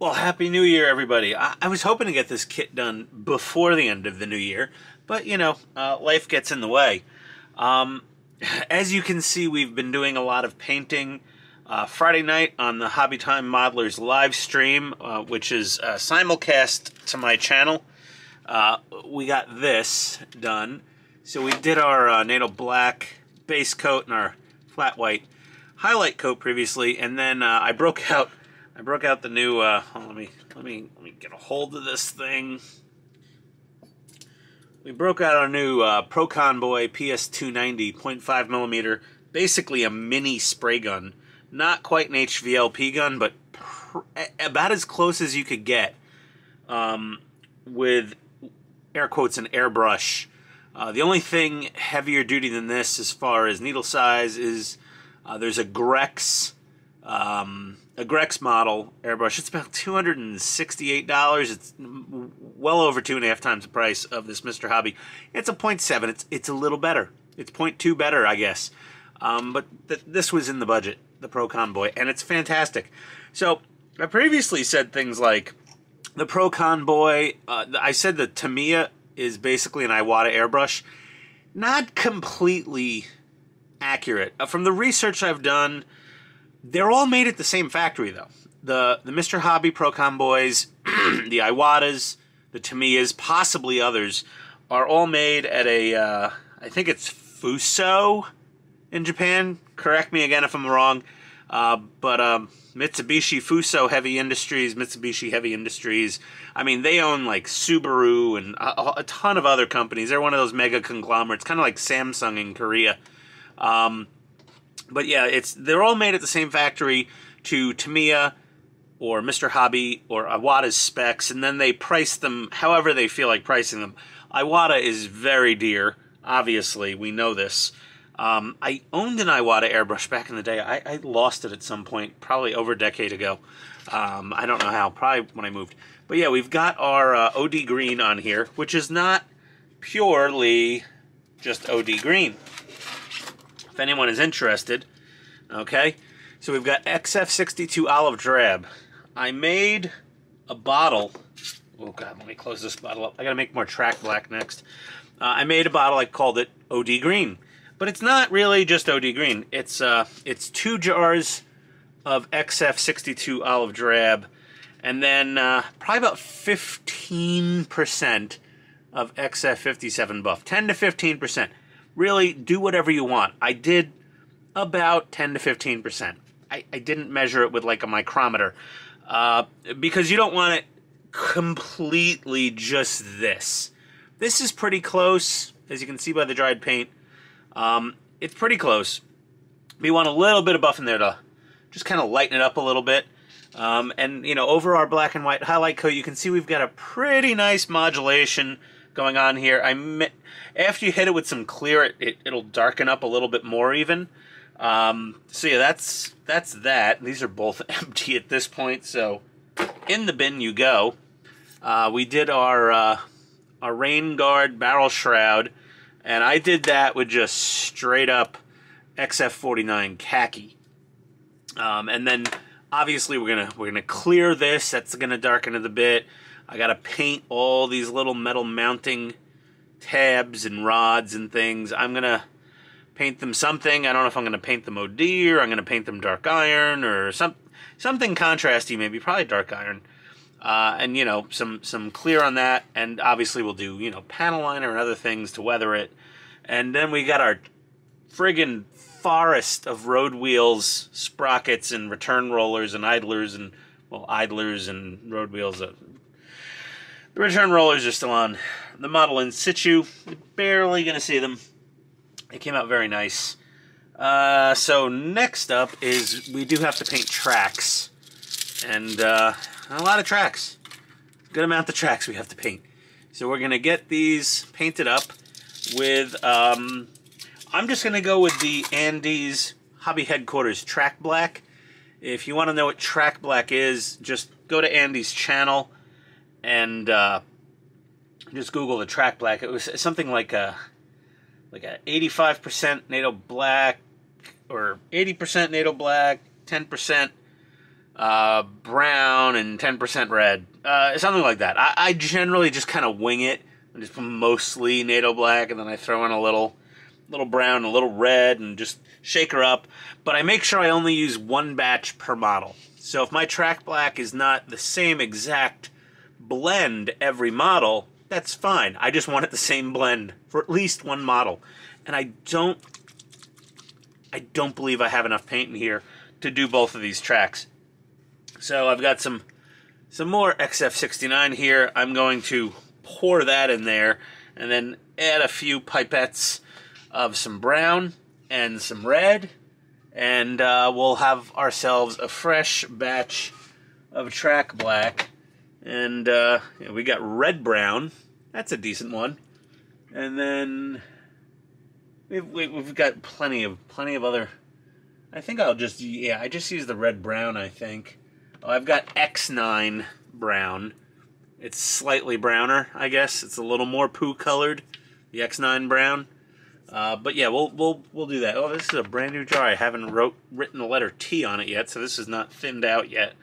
Well, Happy New Year, everybody. I was hoping to get this kit done before the end of the new year, but, life gets in the way. Um, as you can see, we've been doing a lot of painting. Friday night on the Hobby Time Modelers live stream, which is simulcast to my channel, we got this done. So we did our NATO black base coat and our flat white highlight coat previously, and then I broke out the new. Let me get a hold of this thing. We broke out our new Pro Convoy PS290 0.5mm, basically a mini spray gun. Not quite an HVLP gun, but about as close as you could get with air quotes and airbrush. The only thing heavier duty than this as far as needle size is there's a Grex model airbrush. It's about $268. It's well over 2.5 times the price of this Mr. Hobby. It's a 0.7. It's a little better. It's 0.2 better, I guess. But this was in the budget, the Pro Convoy, and it's fantastic. So I previously said things like the Pro Convoy. I said the Tamiya is basically an Iwata airbrush. Not completely accurate. From the research I've done, they're all made at the same factory, though. The Mr. Hobby Pro Convoys, the Iwatas, the Tamiyas, possibly others, are all made at a, I think it's Fuso in Japan. Correct me again if I'm wrong. But Mitsubishi Fuso Heavy Industries, Mitsubishi Heavy Industries, I mean, they own like Subaru and a ton of other companies. They're one of those mega conglomerates, kind of like Samsung in Korea. But yeah, they're all made at the same factory to Tamiya or Mr. Hobby or Iwata's specs, and then they price them however they feel like pricing them. Iwata is very dear, obviously, we know this. I owned an Iwata airbrush back in the day. I lost it at some point, probably over a decade ago. I don't know how, probably when I moved. But yeah, we've got our OD green on here, which is not purely just OD green. If anyone is interested, okay? So we've got XF62 Olive Drab. I made a bottle. Oh God, let me close this bottle up. I gotta make more track black next. I made a bottle, I called it OD Green. But it's not really just OD Green. It's 2 jars of XF62 Olive Drab, and then probably about 15% of XF57 Buff. 10 to 15%. Really, do whatever you want. I did about 10 to 15%. I didn't measure it with like a micrometer because you don't want it completely just this. This is pretty close, as you can see by the dried paint. It's pretty close. We want a little bit of buff in there to just kind of lighten it up a little bit. And, over our black and white highlight coat, you can see we've got a pretty nice modulation going on here. After you hit it with some clear, it'll darken up a little bit more even. So yeah, that's that. These are both empty at this point, so in the bin you go. We did our rain guard barrel shroud, and I did that with just straight up XF49 khaki. And then obviously we're gonna clear this. That's gonna darken it a bit. I gotta paint all these little metal mounting tabs and rods and things. I'm gonna paint them something. I don't know if I'm gonna paint them OD or I'm gonna paint them dark iron or something contrasty, maybe probably dark iron. And some clear on that, and obviously we'll do panel liner and other things to weather it. And then we got our friggin' forest of road wheels, sprockets, and return rollers and idlers and idlers and road wheels. The return rollers are still on the model in situ. We're barely gonna see them. They came out very nice. So next up is we do have to paint tracks, and a lot of tracks. Good amount of tracks we have to paint. So we're gonna get these painted up with. I'm just gonna go with the Andes Hobby Headquarters Track Black. If you want to know what Track Black is, just go to Andy's channel and just Google the Track Black. It was something like a 85% NATO black or 80% NATO black, 10% brown and 10% red. Something like that. I generally just kind of wing it. I just put mostly NATO black, and then I throw in a little brown, a little red, and just shake her up. But I make sure I only use one batch per model. So if my track black is not the same exact blend every model, that's fine. I just want it the same blend for at least one model. And I don't believe I have enough paint in here to do both of these tracks. So I've got some more XF69 here. I'm going to pour that in there and then add a few pipettes of some brown and some red, and we'll have ourselves a fresh batch of track black. And yeah, we got red brown. That's a decent one. And then we've got plenty of other. I think I just use the red brown, I think. Oh, I've got X9 brown. It's slightly browner, I guess. It's a little more poo colored, the X9 brown. But yeah, we'll do that. Oh, this is a brand new jar. I haven't written the letter T on it yet, so this is not thinned out yet.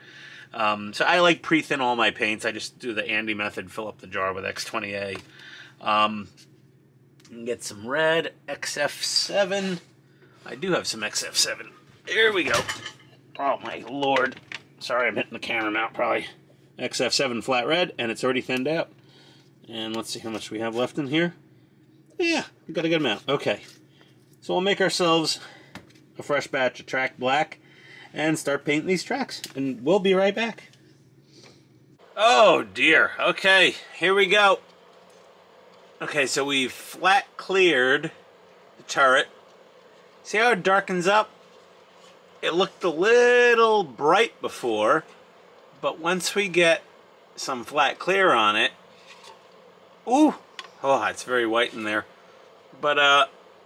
So I like pre-thin all my paints. I just do the Andy method, fill up the jar with X20A. Get some red, XF7. I do have some XF7. There we go. Oh my lord. Sorry, I'm hitting the camera mount probably. XF7 flat red, and it's already thinned out. And let's see how much we have left in here. Yeah, we got a good amount. Okay. So we'll make ourselves a fresh batch of track black and start painting these tracks. And we'll be right back. Oh dear. Okay, here we go. Okay, so we've flat cleared the turret. See how it darkens up? It looked a little bright before, but once we get some flat clear on it, ooh, oh, it's very white in there. But,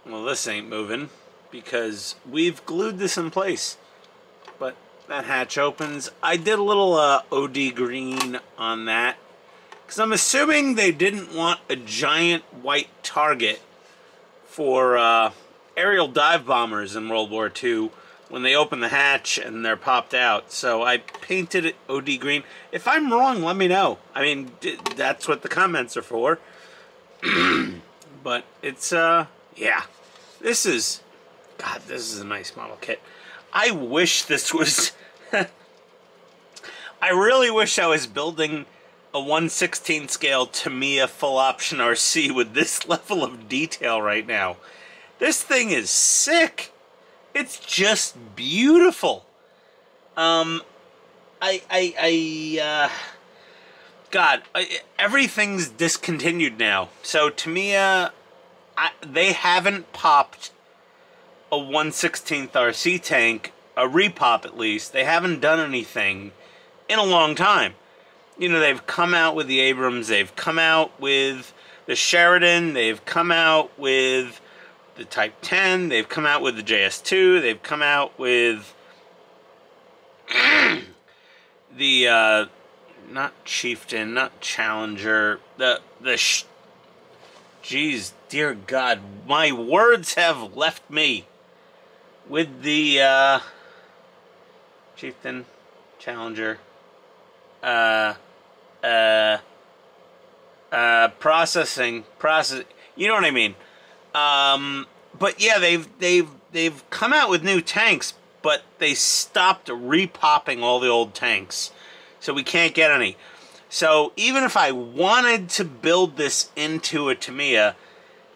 well, this ain't moving because we've glued this in place. But that hatch opens. I did a little OD green on that because I'm assuming they didn't want a giant white target for aerial dive bombers in World War II when they open the hatch and they're popped out. So I painted it OD green. If I'm wrong, let me know. I mean, that's what the comments are for. But it's, yeah. This is, God, this is a nice model kit. I wish this was, I really wish I was building a 1/16 scale Tamiya full option RC with this level of detail right now. This thing is sick. It's just beautiful. God, everything's discontinued now. So Tamiya, they haven't popped a 1/16 RC tank, a repop at least. They haven't done anything in a long time. You know, they've come out with the Abrams, they've come out with the Sheridan, they've come out with the Type 10, they've come out with the JS2, they've come out with the not Chieftain, not Challenger, geez, dear God, my words have left me. With the Chieftain, Challenger, processing, you know what I mean. But yeah, they've come out with new tanks, but they stopped repopping all the old tanks, so we can't get any. So even if I wanted to build this into a Tamiya,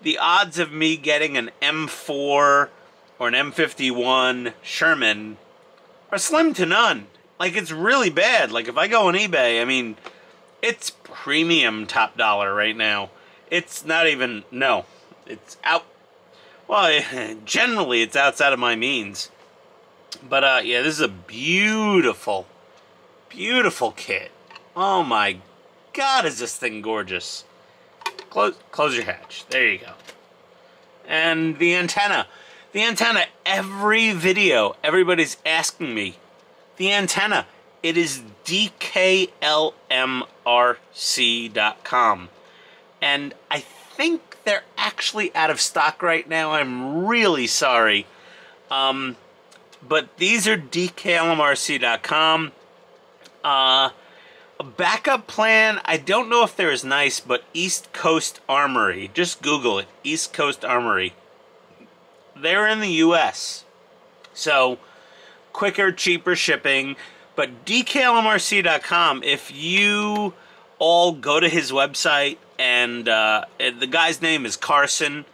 the odds of me getting an M4 or an M51 Sherman are slim to none. Like, it's really bad. Like, if I go on eBay, I mean, it's premium top dollar right now. It's not even, no, it's out. Well, generally it's outside of my means. But yeah, this is a beautiful, beautiful kit. Oh my God, is this thing gorgeous. Close your hatch. There you go. And the antenna. The antenna, every video, everybody's asking me. The antenna, it is decalmrc.com. And I think they're actually out of stock right now. I'm really sorry. But these are decalmrc.com. A backup plan, I don't know if they're as nice, but East Coast Armory. Just Google it, East Coast Armory. They're in the U.S. So, quicker, cheaper shipping. But decalmrc.com, if you all go to his website, and the guy's name is Carson.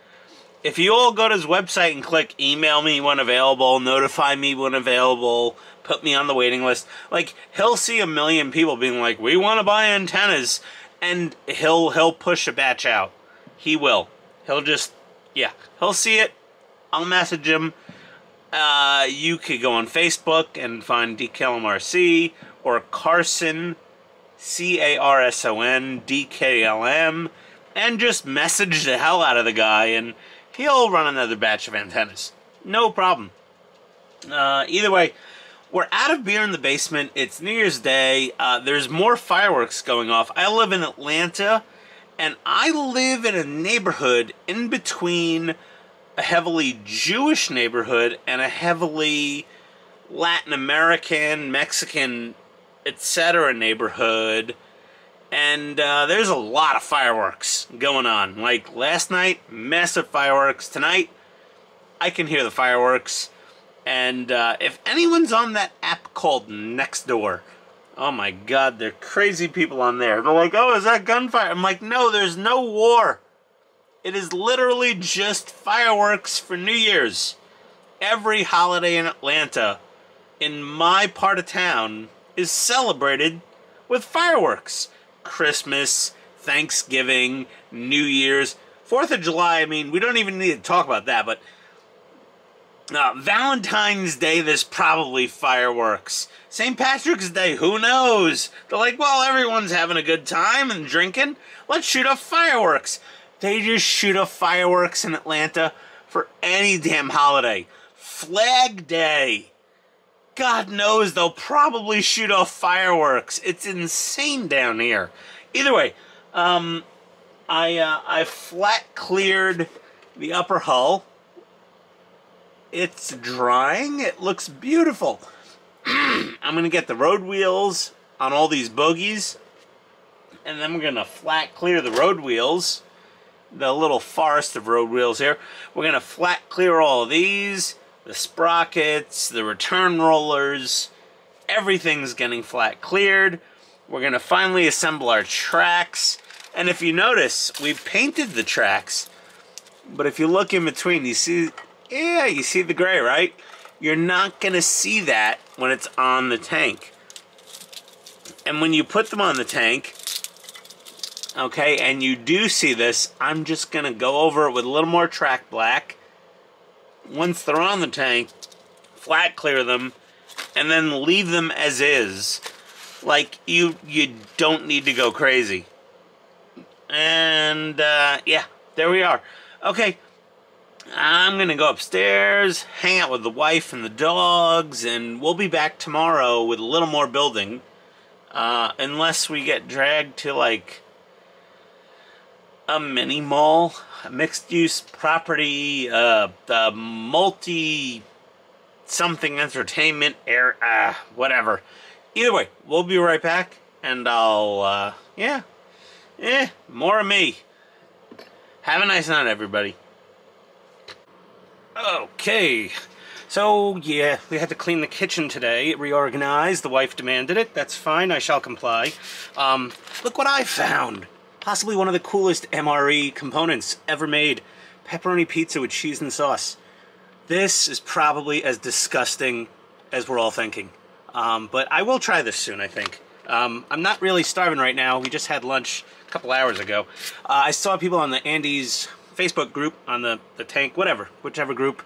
If you all go to his website and click email me when available, notify me when available, put me on the waiting list, like, he'll see a million people being like, we want to buy antennas, and he'll push a batch out. He will. He'll just, yeah, he'll see it. I'll message him. You could go on Facebook and find DKLMRC or Carson, Carson, DKLM, and just message the hell out of the guy, and he'll run another batch of antennas. No problem. Either way, we're out of beer in the basement. It's New Year's Day. There's more fireworks going off. I live in Atlanta, and I live in a neighborhood in between a heavily Jewish neighborhood and a heavily Latin American, Mexican, etc. neighborhood. And there's a lot of fireworks going on. Like last night, massive fireworks. Tonight, I can hear the fireworks. And if anyone's on that app called Nextdoor, oh my God, they're crazy people on there. They're like, oh, is that gunfire? I'm like, no, there's no war. It is literally just fireworks for New Year's. Every holiday in Atlanta, in my part of town, is celebrated with fireworks. Christmas, Thanksgiving, New Year's, 4th of July, I mean, we don't even need to talk about that, but Valentine's Day, there's probably fireworks. St. Patrick's Day, who knows? They're like, well, everyone's having a good time and drinking. Let's shoot off fireworks. They just shoot off fireworks in Atlanta for any damn holiday. Flag Day. God knows they'll probably shoot off fireworks. It's insane down here. Either way, I flat cleared the upper hull. It's drying. It looks beautiful. I'm going to get the road wheels on all these bogies, and then we're going to flat clear the road wheels. The little forest of road wheels here. We're going to flat clear all of these, the sprockets, the return rollers. Everything's getting flat cleared. We're going to finally assemble our tracks. And if you notice, we've painted the tracks. But if you look in between, you see, yeah, you see the gray, right? You're not going to see that when it's on the tank. And when you put them on the tank, okay, and you do see this, I'm just going to go over it with a little more track black. Once they're on the tank, flat clear them, and then leave them as is. Like, you don't need to go crazy. And, yeah, there we are. Okay, I'm going to go upstairs, hang out with the wife and the dogs, and we'll be back tomorrow with a little more building. Unless we get dragged to, like, a mini mall, a mixed-use property, the multi-something entertainment, whatever. Either way, we'll be right back, and I'll, more of me. Have a nice night, everybody. Okay, so, yeah, we had to clean the kitchen today, reorganize, the wife demanded it, that's fine, I shall comply. Look what I found! Possibly one of the coolest MRE components ever made. Pepperoni pizza with cheese and sauce. This is probably as disgusting as we're all thinking. But I will try this soon, I think. I'm not really starving right now. We just had lunch a couple hours ago. I saw people on the Andy's Facebook group, on the tank, whichever group.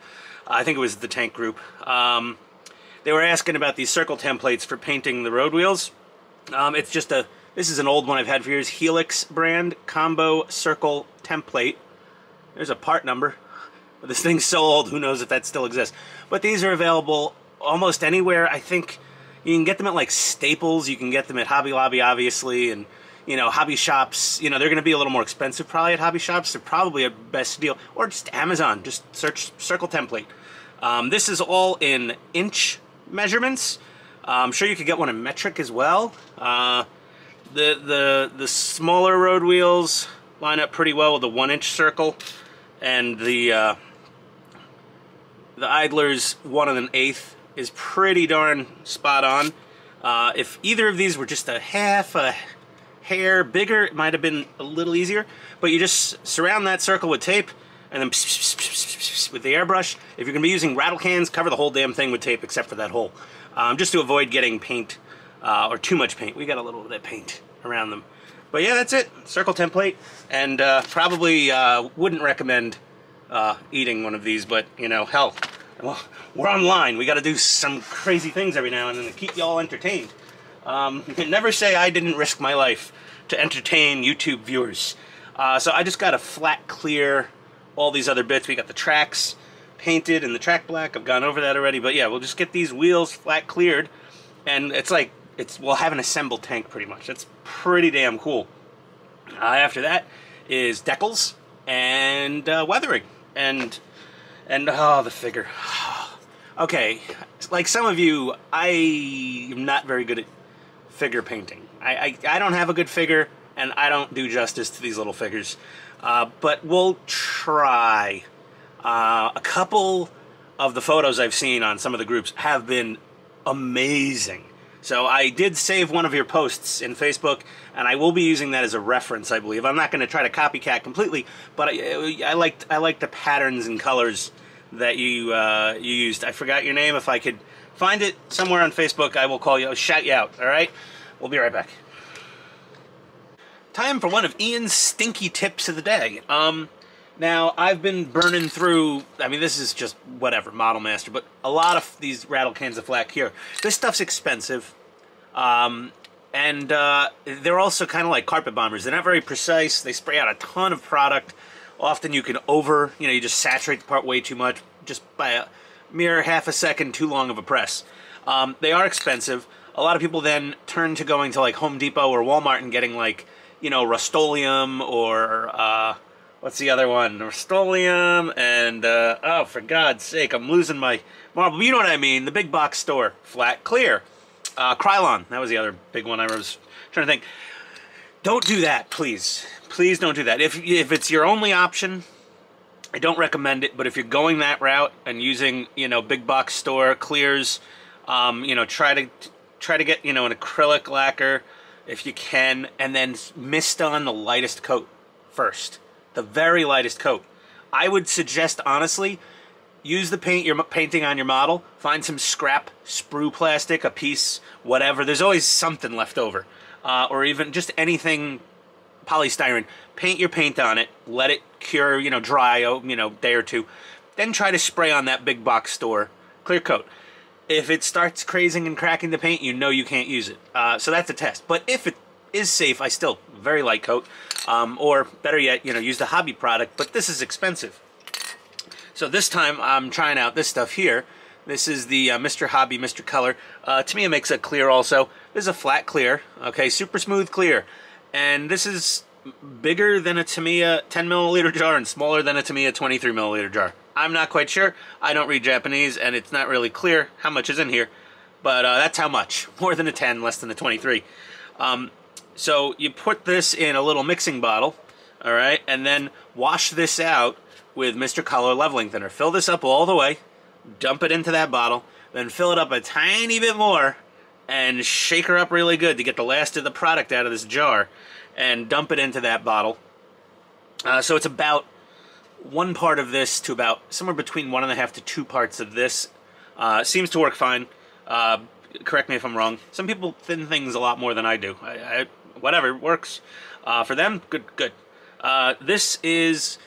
I think it was the tank group. They were asking about these circle templates for painting the road wheels. It's just this is an old one I've had for years, Helix brand combo circle template. There's a part number. But this thing's so old, who knows if that still exists. But these are available almost anywhere. I think you can get them at like Staples, you can get them at Hobby Lobby, obviously, and you know, hobby shops, you know, they're going to be a little more expensive probably at hobby shops. They're probably a best deal. Or just Amazon, just search circle template. This is all in inch measurements. I'm sure you could get one in metric as well. The smaller road wheels line up pretty well with the 1-inch circle, and the Idler's 1 1/8 is pretty darn spot on. If either of these were just a half a hair bigger, it might have been a little easier, but you just surround that circle with tape, and then with the airbrush. If you're going to be using rattle cans, cover the whole damn thing with tape except for that hole, just to avoid getting paint or too much paint. We got a little bit of paint around them. But yeah, that's it. Circle template, and probably wouldn't recommend eating one of these, but you know, hell, well, we're online. We got to do some crazy things every now and then to keep y'all entertained. Never say I didn't risk my life to entertain YouTube viewers. So I just got a flat clear all these other bits. We got the tracks painted and the track black. I've gone over that already, but yeah, we'll just get these wheels flat cleared, and it's like we'll have an assembled tank pretty much. That's pretty damn cool. After that is decals and weathering and oh, the figure. Okay, like some of you, I am not very good at figure painting. I don't have a good figure, and I don't do justice to these little figures. But we'll try. A couple of the photos I've seen on some of the groups have been amazing. So I did save one of your posts in Facebook, and I will be using that as a reference, I believe. I'm not going to try to copycat completely, but I liked the patterns and colors that you used. I forgot your name. If I could find it somewhere on Facebook, I will call you. I'll shout you out. All right? We'll be right back. Time for one of Ian's stinky tips of the day. Now, I've been burning through, I mean, this is just whatever, Model Master, but a lot of these rattle cans of flat cure. This stuff's expensive, and they're also kind of like carpet bombers. They're not very precise. They spray out a ton of product. Often you can you just saturate the part way too much, just by a mere half a second too long of a press. They are expensive. A lot of people then turn to going to like Home Depot or Walmart and getting like, you know, Rust-Oleum or, what's the other one? Rust-Oleum and, oh, for God's sake, I'm losing my marble. You know what I mean, the big box store, flat clear. Krylon, that was the other big one I was trying to think. Don't do that, please. Please don't do that. If it's your only option, I don't recommend it, but if you're going that route and using, you know, big box store clears, you know, try to get, you know, an acrylic lacquer if you can, and then mist on the lightest coat first. The very lightest coat. I would suggest, honestly, use the paint you're painting on your model. Find some scrap sprue plastic, a piece, whatever. There's always something left over. Or even just anything polystyrene. Paint your paint on it. Let it cure, you know, dry, you know, day or two. Then try to spray on that big box store clear coat. If it starts crazing and cracking the paint, you know you can't use it. So that's a test. But if it is safe, I still very light coat. Or better yet, you know, use the hobby product. But this is expensive. So this time I'm trying out this stuff here. This is the Mr. Hobby, Mr. Color. To me it makes a clear also. This is a flat clear. Okay, super smooth clear. And this is bigger than a Tamiya 10 milliliter jar and smaller than a Tamiya 23 milliliter jar. I'm not quite sure. I don't read Japanese, and it's not really clear how much is in here. But that's how much. More than a 10, less than a 23. So you put this in a little mixing bottle, all right, and then wash this out with Mr. Color leveling thinner. Fill this up all the way, dump it into that bottle, then fill it up a tiny bit more, and shake her up really good to get the last of the product out of this jar, and dump it into that bottle. So it's about one part of this to about somewhere between 1.5 to 2 parts of this. Seems to work fine. Correct me if I'm wrong. Some people thin things a lot more than I do. Whatever, works. For them, good. This is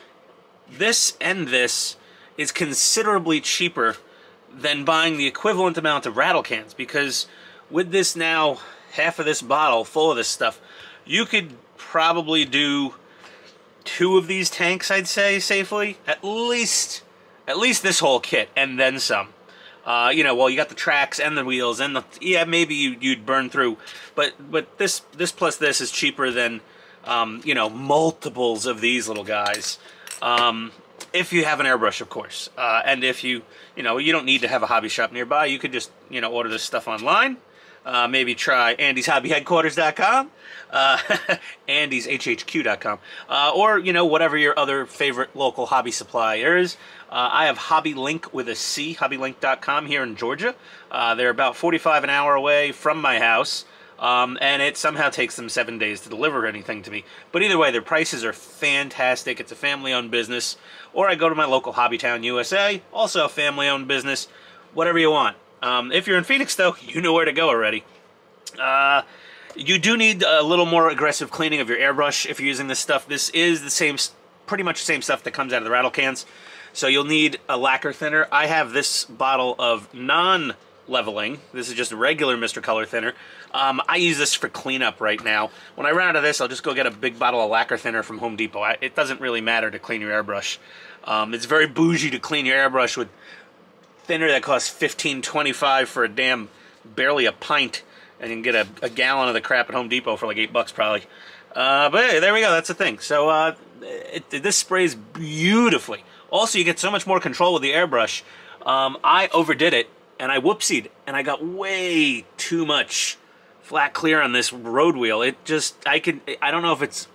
considerably cheaper than buying the equivalent amount of rattle cans, because with this now, half of this bottle full of this stuff, you could probably do 2 of these tanks, I'd say, safely. At least this whole kit, and then some. You know, well, you got the tracks and the wheels and the, yeah, maybe you'd burn through, but this plus this is cheaper than, you know, multiples of these little guys. If you have an airbrush, of course, and if you know, you don't need to have a hobby shop nearby. You could just, you know, order this stuff online, maybe try AndysHobbyHeadquarters.com, AndysHHQ.com, or, you know, whatever your other favorite local hobby supplier is. I have HobbyLink with a C, HobbyLink.com here in Georgia. They're about 45 an hour away from my house. And it somehow takes them 7 days to deliver anything to me. But either way, their prices are fantastic. It's a family-owned business. Or I go to my local Hobbytown USA, also a family-owned business. Whatever you want. If you're in Phoenix, though, you know where to go already. You do need a little more aggressive cleaning of your airbrush if you're using this stuff. This is the same, pretty much the same stuff that comes out of the rattle cans. So you'll need a lacquer thinner. I have this bottle of non-leveling. This is just a regular Mr. Color thinner. I use this for cleanup right now. When I run out of this, I'll just go get a big bottle of lacquer thinner from Home Depot. It doesn't really matter to clean your airbrush. It's very bougie to clean your airbrush with thinner that costs $15.25 for a damn, barely a pint, and you can get a gallon of the crap at Home Depot for like $8 probably. But hey, there we go, that's the thing. So this sprays beautifully. Also, you get so much more control with the airbrush. I overdid it, and I whoopsied, and I got way too much flat clear on this road wheel. It just, I don't know if it's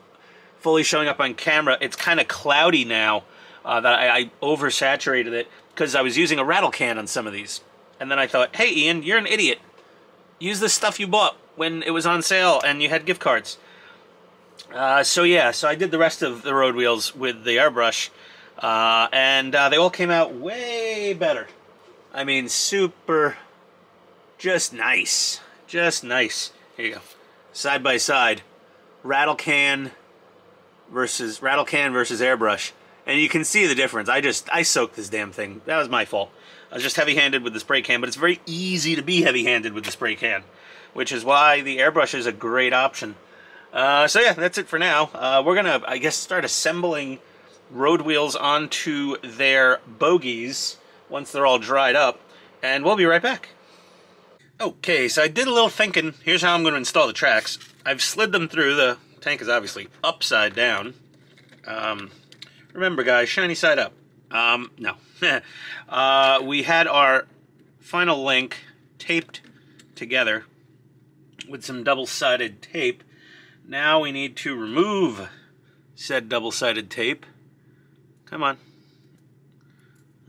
fully showing up on camera. It's kind of cloudy now that I oversaturated it because I was using a rattle can on some of these. And then I thought, hey Ian, you're an idiot. Use the stuff you bought when it was on sale and you had gift cards. So yeah, so I did the rest of the road wheels with the airbrush, and they all came out way better. I mean, super, just nice. Just nice. Here you go. Side by side. Rattle can versus airbrush. And you can see the difference. I soaked this damn thing. That was my fault. I was just heavy-handed with the spray can, but it's very easy to be heavy-handed with the spray can, which is why the airbrush is a great option. So yeah, that's it for now. We're gonna, I guess, start assembling road wheels onto their bogies once they're all dried up, and we'll be right back. Okay, so I did a little thinking. Here's how I'm going to install the tracks. I've slid them through. The tank is obviously upside down. Remember, guys, shiny side up. No. We had our final link taped together with some double-sided tape. Now we need to remove said double-sided tape. Come on.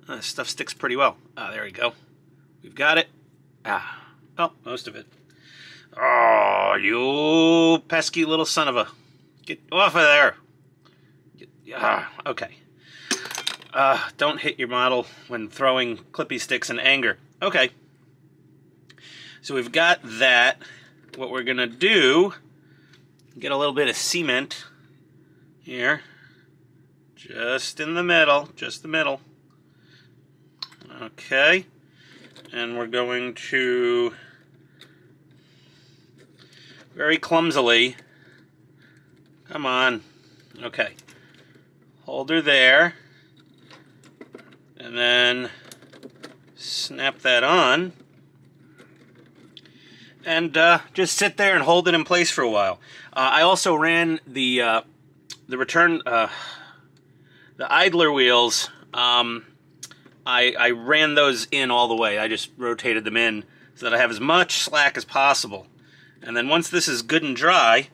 This stuff sticks pretty well. There we go. We've got it. Oh, most of it. Oh, you pesky little son of a... Get off of there. Okay. Don't hit your model when throwing clippy sticks in anger. Okay. So we've got that. What we're going to do, get a little bit of cement here. Just in the middle. Just the middle. Okay. And we're going to very clumsily, come on, okay, hold her there, and then snap that on, and just sit there and hold it in place for a while. I also ran the idler wheels. I ran those in all the way. I just rotated them in so that I have as much slack as possible. And then once this is good and dry,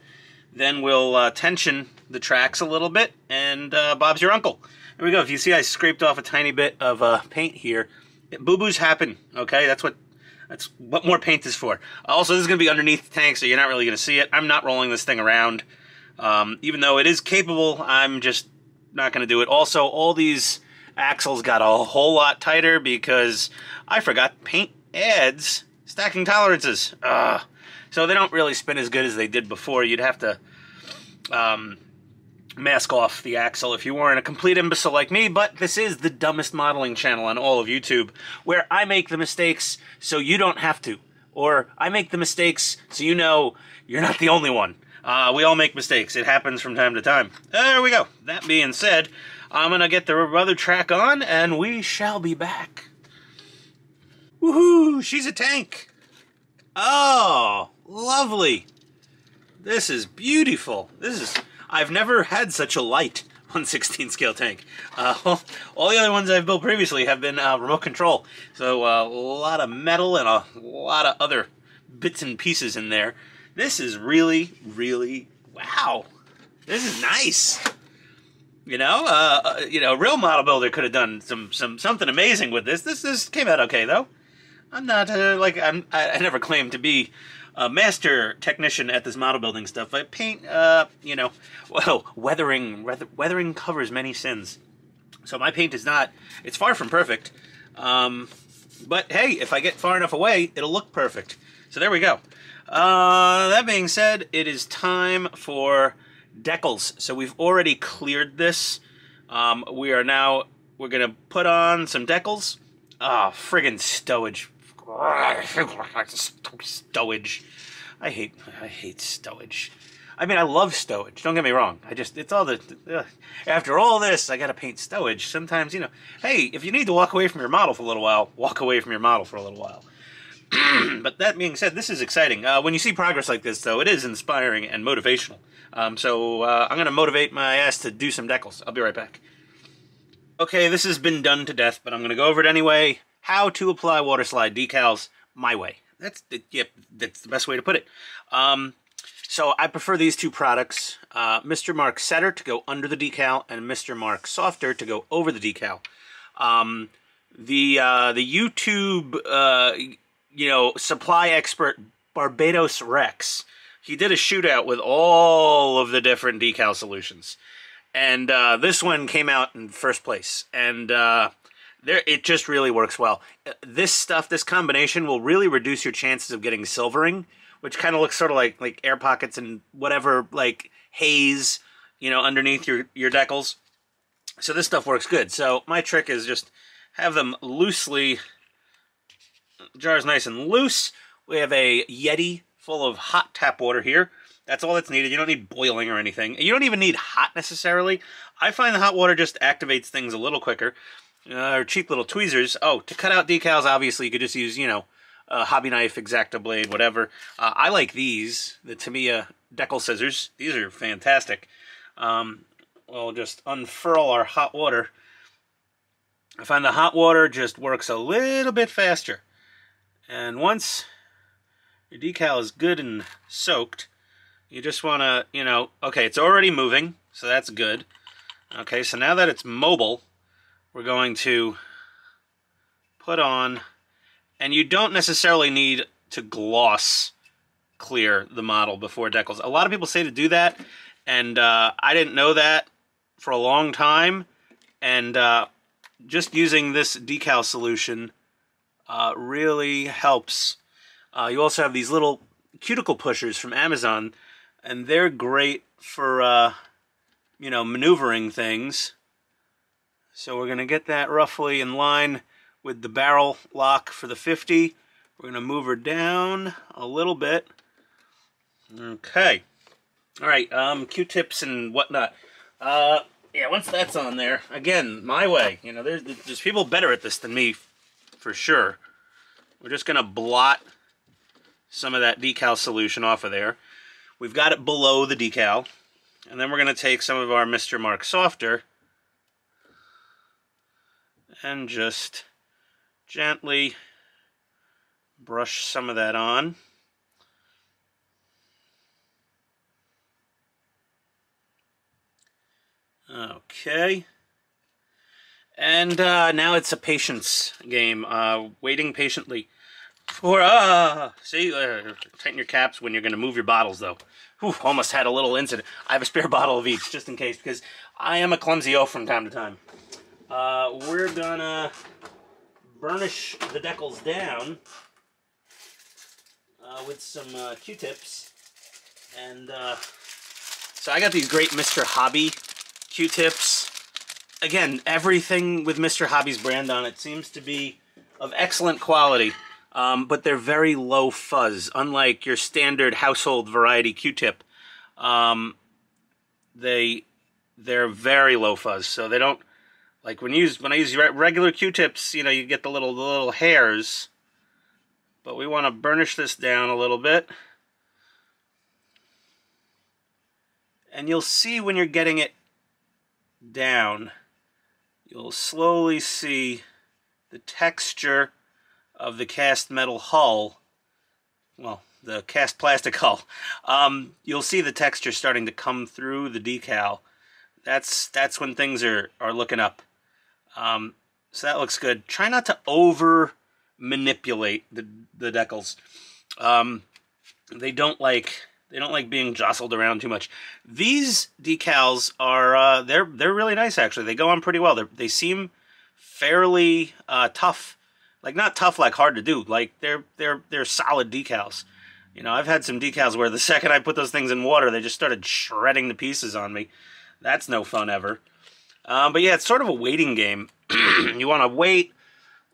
then we'll tension the tracks a little bit, and Bob's your uncle. There we go. If you see I scraped off a tiny bit of paint here, boo-boos happen, okay? That's what more paint is for. Also, this is going to be underneath the tank, so you're not really going to see it. I'm not rolling this thing around. Even though it is capable, I'm just not going to do it. Also, all these axles got a whole lot tighter because I forgot paint adds stacking tolerances. So they don't really spin as good as they did before. You'd have to mask off the axle if you weren't a complete imbecile like me, but this is the dumbest modeling channel on all of YouTube, where I make the mistakes so you don't have to. Or I make the mistakes so you know you're not the only one. We all make mistakes. It happens from time to time. There we go. That being said, I'm going to get the other track on, and we shall be back. Woohoo! She's a tank! Oh, lovely! This is beautiful. I've never had such a light 1/16 scale tank. All the other ones I've built previously have been remote control. So a lot of metal and a lot of other bits and pieces in there. This is really, really, wow. This is nice. You know, a real model builder could have done something amazing with this. This came out okay though. I'm not I never claimed to be a master technician at this model building stuff. I paint, well, weathering covers many sins. So my paint is not, it's far from perfect. But hey, if I get far enough away, it'll look perfect. So there we go. That being said, it is time for decals. So we've already cleared this. We're gonna put on some decals. Ah, friggin' stowage. Stowage. I hate stowage. I mean, I love stowage. Don't get me wrong. It's all the... after all this, I gotta paint stowage. Sometimes, hey, if you need to walk away from your model for a little while, walk away from your model for a little while. But that being said, this is exciting. When you see progress like this, though, it is inspiring and motivational. So I'm gonna motivate my ass to do some decals. I'll be right back. Okay, this has been done to death, but I'm gonna go over it anyway. How to apply water slide decals my way. That's the best way to put it. So I prefer these two products, Mr. Mark Setter to go under the decal and Mr. Mark Softer to go over the decal. The YouTube, supply expert Barbados Rex, he did a shootout with all of the different decal solutions. And this one came out in first place. And it just really works well. This combination will really reduce your chances of getting silvering, which kind of looks sort of like air pockets and whatever, like haze, underneath your decals. So this stuff works good. So my trick is just have them loosely, jar's nice and loose. We have a Yeti full of hot tap water here. That's all that's needed. You don't need boiling or anything. You don't even need hot necessarily. I find the hot water just activates things a little quicker. Or cheap little tweezers. Oh, to cut out decals, obviously you could just use, a hobby knife, X-Acto blade, whatever. I like these, the Tamiya decal scissors. These are fantastic. We'll just unfurl our hot water. I find the hot water just works a little bit faster. And once your decal is good and soaked, you just want to, okay, it's already moving, so that's good. Okay, so now that it's mobile, we're going to put on, and you don't necessarily need to gloss clear the model before decals. A lot of people say to do that, and I didn't know that for a long time, and just using this decal solution really helps. You also have these little cuticle pushers from Amazon, and they're great for, maneuvering things. So we're going to get that roughly in line with the barrel lock for the 50. We're going to move her down a little bit. Okay. All right, Q-tips and whatnot. Yeah, once that's on there, again, my way. There's people better at this than me, for sure. We're just going to blot some of that decal solution off of there. We've got it below the decal. And then we're going to take some of our Mr. Mark Softer and just gently brush some of that on. Okay. And now it's a patience game, waiting patiently for, tighten your caps when you're going to move your bottles, though. Whew, almost had a little incident. I have a spare bottle of each, just in case, because I am a clumsy oaf from time to time. We're gonna burnish the decals down with some Q-tips. And so I got these great Mr. Hobby Q-tips. Again, everything with Mr. Hobby's brand on it seems to be of excellent quality, but they're very low fuzz, unlike your standard household variety Q-tip. They're very low fuzz, so they don't, like when I use regular Q-tips, you get the little hairs, but we want to burnish this down a little bit. And you'll see when you're getting it down, you'll slowly see the texture of the cast metal hull well, the cast plastic hull, you'll see the texture starting to come through the decal. That's when things are looking up. So that looks good. Try not to over manipulate the decals. They don't like being jostled around too much. These decals are they're really nice actually. They go on pretty well. They seem fairly tough. Like not tough like hard to do. Like they're solid decals. You know, I've had some decals where the second I put those things in water, they just started shredding the pieces on me. That's no fun ever. But yeah, it's sort of a waiting game. You want to wait,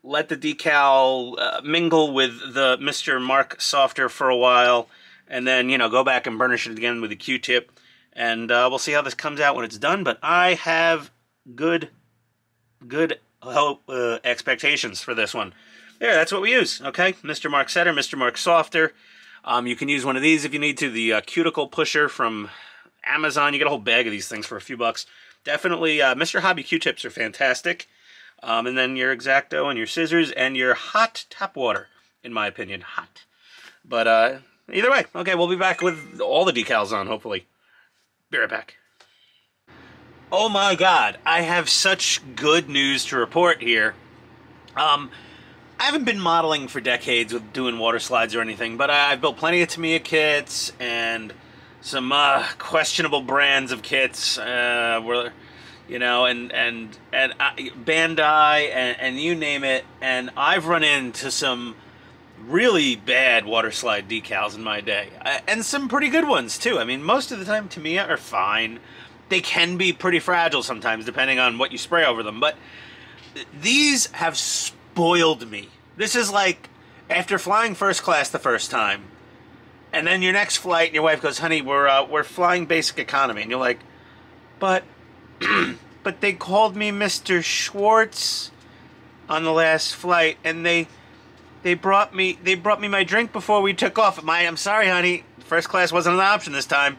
let the decal mingle with the Mr. Mark Softer for a while, and then, you know, go back and burnish it again with a Q-tip, and we'll see how this comes out when it's done. But I have good expectations for this one. There, that's what we use, okay? Mr. Mark Setter, Mr. Mark Softer. You can use one of these if you need to. The cuticle pusher from Amazon. You get a whole bag of these things for a few bucks. Definitely, Mr. Hobby Q-tips are fantastic. And then your X-Acto and your scissors and your hot tap water, in my opinion. Hot. But either way, okay, we'll be back with all the decals on, hopefully. Be right back. Oh my god, I have such good news to report here. I haven't been modeling for decades with doing water slides or anything, but I've built plenty of Tamiya kits and some questionable brands of kits, where, you know, and Bandai and you name it, and I've run into some really bad water slide decals in my day, and some pretty good ones too. I mean, most of the time Tamiya are fine. They can be pretty fragile sometimes depending on what you spray over them, but these have spoiled me. This is like after flying first class the first time, and then your next flight, and your wife goes, "Honey, we're flying basic economy," and you're like, "But, but they called me Mr. Schwartz on the last flight, and they brought me my drink before we took off. I'm sorry, honey, first class wasn't an option this time."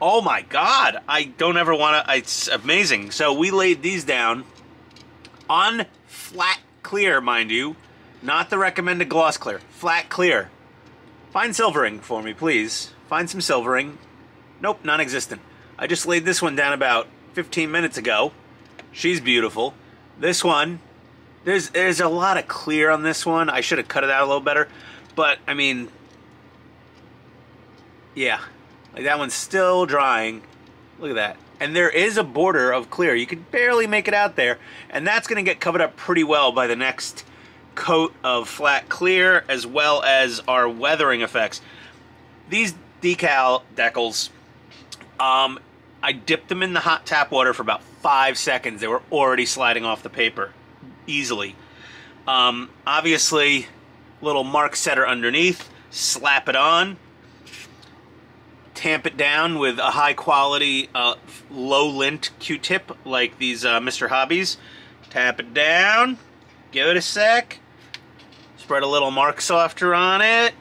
Oh my God, I don't ever want to. It's amazing. So we laid these down on flat clear, mind you, not the recommended gloss clear. Flat clear. Find silvering for me, please. Find some silvering. Nope, non-existent. I just laid this one down about 15 minutes ago. She's beautiful. This one, there's a lot of clear on this one. I should have cut it out a little better, but I mean, yeah, like that one's still drying. Look at that. And there is a border of clear. You can barely make it out there, and that's going to get covered up pretty well by the next coat of flat clear, as well as our weathering effects. These decals, I dipped them in the hot tap water for about 5 seconds. They were already sliding off the paper easily. Obviously, little mark setter underneath. Slap it on. Tamp it down with a high quality low lint Q-tip like these Mr. Hobbies. Tap it down. Give it a sec. Spread a little Mark Softer on it.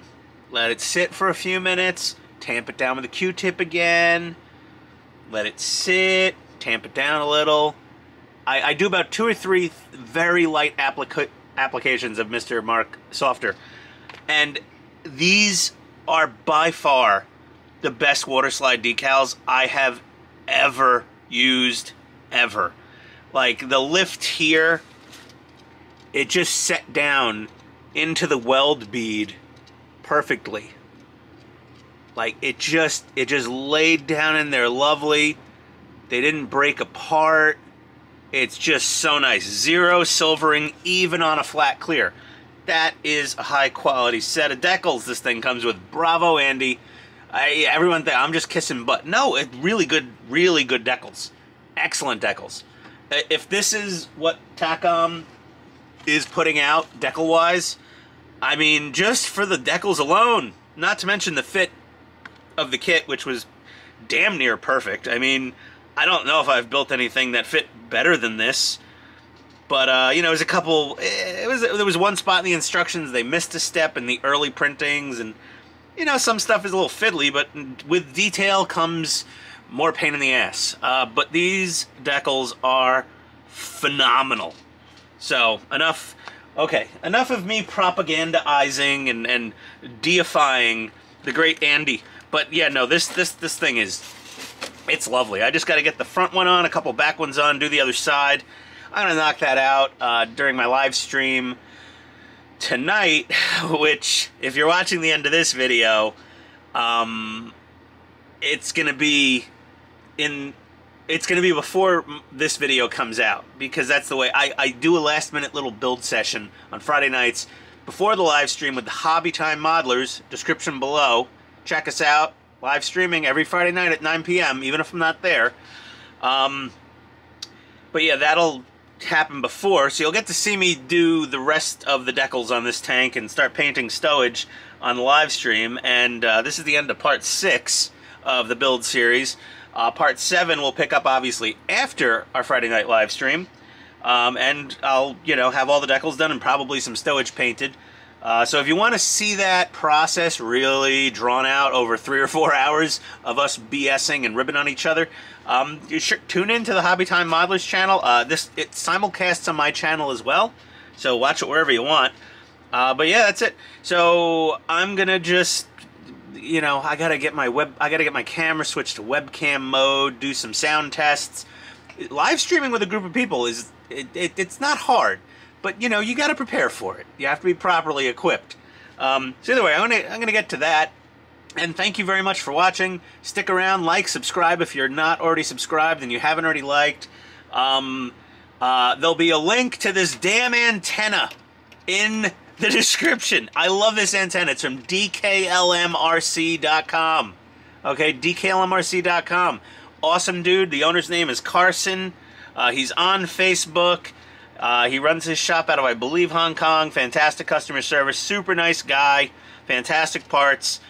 Let it sit for a few minutes. Tamp it down with a Q-tip again. Let it sit. Tamp it down a little. I do about 2 or 3 very light applications of Mr. Mark Softer. And these are by far the best water slide decals I have ever used, ever. Like, the lift here, it just set down into the weld bead perfectly. Like, it just laid down in there lovely. They didn't break apart. It's just so nice. Zero silvering, even on a flat clear. That is a high quality set of decals this thing comes with. Bravo, Andy. Everyone thinks I'm just kissing butt. No, it's really good decals. Excellent decals. If this is what Takom is putting out decal-wise, I mean, just for the decals alone, not to mention the fit of the kit, which was damn near perfect. I mean, I don't know if I've built anything that fit better than this. But, you know, there was one spot in the instructions, they missed a step in the early printings, and you know, some stuff is a little fiddly, but with detail comes more pain in the ass. But these decals are phenomenal. So, enough Okay, enough of me propagandizing and deifying the great Andy. But yeah, no, this thing is, it's lovely. I just got to get the front one on, a couple back ones on, do the other side. I'm going to knock that out during my live stream tonight, which, if you're watching the end of this video, it's going to be before this video comes out, because that's the way I do a last-minute little build session on Friday nights before the live stream with the Hobby Time Modelers. Description below. Check us out. Live streaming every Friday night at 9 p.m., even if I'm not there. But yeah, that'll happen before, so you'll get to see me do the rest of the decals on this tank and start painting stowage on the live stream. And this is the end of part 6 of the build series. Part 7 will pick up, obviously, after our Friday night live stream. And I'll, have all the decals done and probably some stowage painted. So if you want to see that process really drawn out over 3 or 4 hours of us BSing and ribbing on each other, you should tune into the Hobby Time Modelers channel. It simulcasts on my channel as well, so watch it wherever you want. But yeah, that's it. So I'm gonna just, I gotta get my camera switched to webcam mode, do some sound tests. Live streaming with a group of people it's not hard. But, you got to prepare for it. You have to be properly equipped. So either way, I'm gonna get to that. And thank you very much for watching. Stick around, like, subscribe if you're not already subscribed and you haven't already liked. There'll be a link to this damn antenna in the description. I love this antenna. It's from DKLMRC.com. Okay, DKLMRC.com. Awesome dude. The owner's name is Carson. He's on Facebook. He runs his shop out of, I believe, Hong Kong. Fantastic customer service. Super nice guy. Fantastic parts.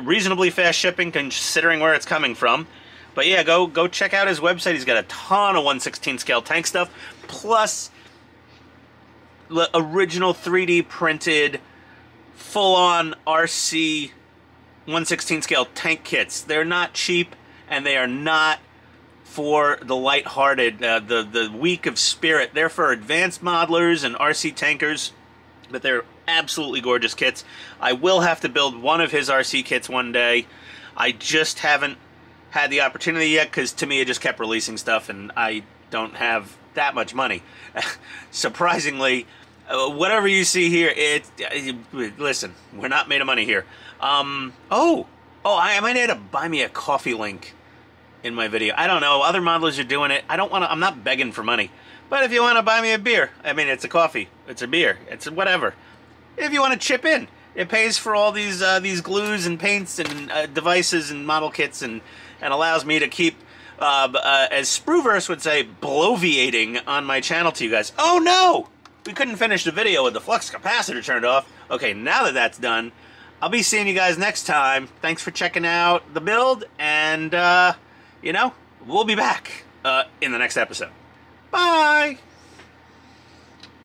Reasonably fast shipping considering where it's coming from. But yeah, go check out his website. He's got a ton of 1/16 scale tank stuff. Plus the original 3D printed full-on RC 1/16 scale tank kits. They're not cheap and they are not for the light-hearted, the weak of spirit. They're for advanced modelers and RC tankers, but they're absolutely gorgeous kits. I will have to build one of his RC kits one day. I just haven't had the opportunity yet, because to me it just kept releasing stuff and I don't have that much money. Surprisingly, whatever you see here, listen, we're not made of money here. I might add a buy me a coffee link in my video. I don't know, other modelers are doing it. I'm not begging for money. But if you want to buy me a beer, I mean, it's a coffee, it's a beer, it's whatever. If you want to chip in, it pays for all these glues and paints and devices and model kits, and allows me to keep, as Spruverse would say, bloviating on my channel to you guys. Oh no! We couldn't finish the video with the flux capacitor turned off. Okay, now that that's done, I'll be seeing you guys next time. Thanks for checking out the build, and we'll be back in the next episode. Bye!